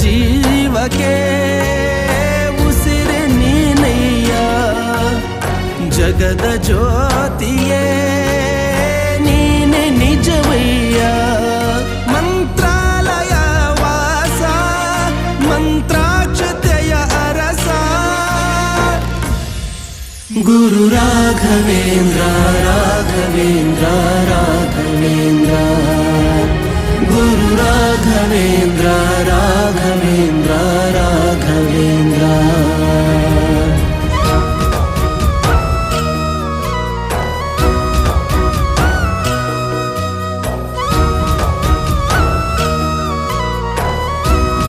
ಜೀವಕ್ಕೆ ಉಸಿರು ನೀನಯ್ಯ ಜಗದ ಜ್ಯೋತಿಯೇ ನೀನೆ ನಿಜವಯ್ಯ ಮಂತ್ರಾಲಯ ವಾಸ ಮಂತ್ರಾಕ್ಷತೆಯ ಅರಸ ಗುರು ರಾಘವೇಂದ್ರ ರಾಘವೇಂದ್ರ ರಾಘವೇಂದ್ರ ಗುರು ರಾಘವೇಂದ್ರ